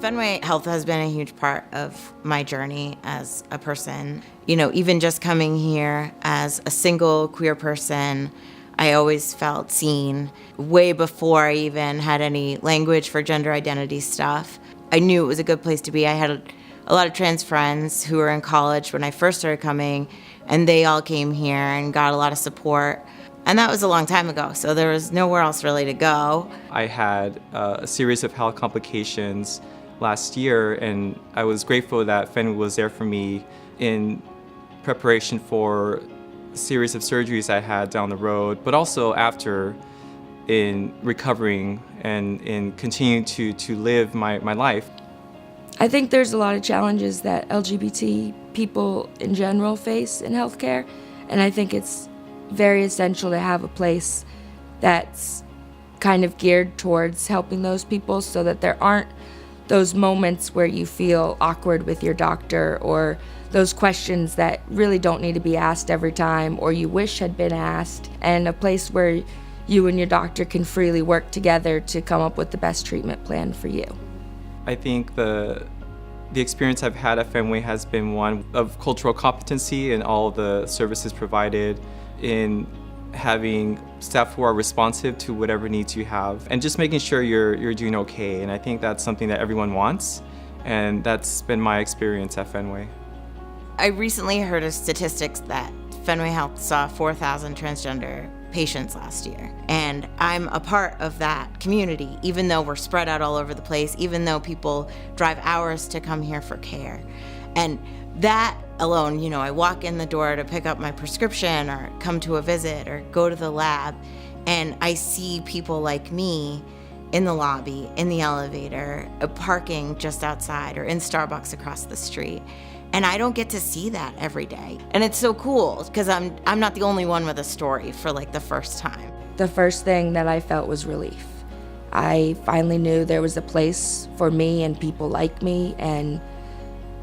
Fenway Health has been a huge part of my journey as a person. You know, even just coming here as a single queer person, I always felt seen way before I even had any language for gender identity stuff. I knew it was a good place to be. I had a lot of trans friends who were in college when I first started coming, and they all came here and got a lot of support. And that was a long time ago, so there was nowhere else really to go. I had a series of health complications last year, and I was grateful that Fenway was there for me in preparation for a series of surgeries I had down the road, but also after, in recovering and in continuing to live my life. I think there's a lot of challenges that LGBT people in general face in healthcare, and I think it's very essential to have a place that's kind of geared towards helping those people so that there aren't those moments where you feel awkward with your doctor or those questions that really don't need to be asked every time or you wish had been asked, and a place where you and your doctor can freely work together to come up with the best treatment plan for you. I think the experience I've had at Fenway has been one of cultural competency in all the services provided, in having staff who are responsive to whatever needs you have, and just making sure you're doing okay. And I think that's something that everyone wants, and that's been my experience at Fenway. I recently heard of statistics that Fenway Health saw 4,000 transgender patients last year. And I'm a part of that community, even though we're spread out all over the place, even though people drive hours to come here for care. And that alone, you know, I walk in the door to pick up my prescription or come to a visit or go to the lab, and I see people like me in the lobby, in the elevator, parking just outside, or in Starbucks across the street. And I don't get to see that every day. And it's so cool because I'm not the only one with a story for like the first time. The first thing that I felt was relief. I finally knew there was a place for me and people like me, and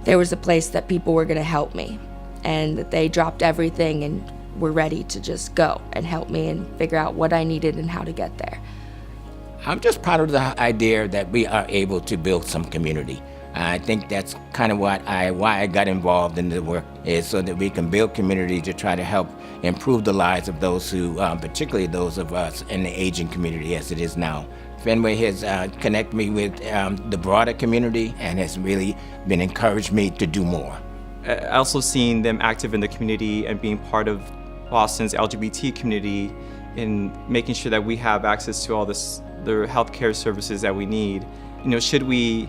there was a place that people were gonna help me, and that they dropped everything and were ready to just go and help me and figure out what I needed and how to get there. I'm just proud of the idea that we are able to build some community. I think that's kind of why I got involved in the work, is so that we can build community to try to help improve the lives of those who, particularly those of us in the aging community as it is now. Fenway has connected me with the broader community and has really been encouraged me to do more. I also seen them active in the community and being part of Boston's LGBT community in making sure that we have access to all the healthcare services that we need. You know, should we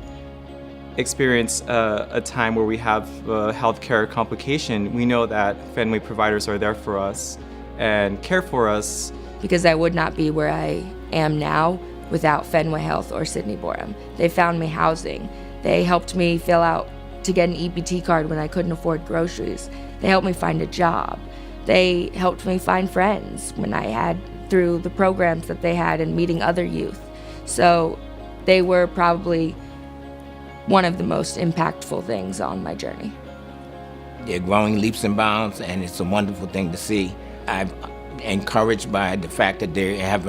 experience a time where we have a healthcare complication, we know that Fenway providers are there for us and care for us. Because I would not be where I am now without Fenway Health or Sydney Borum. They found me housing. They helped me fill out to get an EBT card when I couldn't afford groceries. They helped me find a job. They helped me find friends when I had, through the programs that they had and meeting other youth. So they were probably one of the most impactful things on my journey. They're growing leaps and bounds, and it's a wonderful thing to see. I'm encouraged by the fact that they have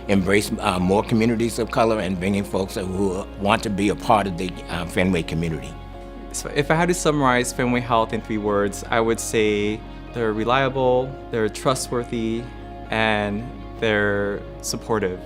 embraced more communities of color and bringing folks who want to be a part of the Fenway community. So if I had to summarize Fenway Health in 3 words, I would say they're reliable, they're trustworthy, and they're supportive.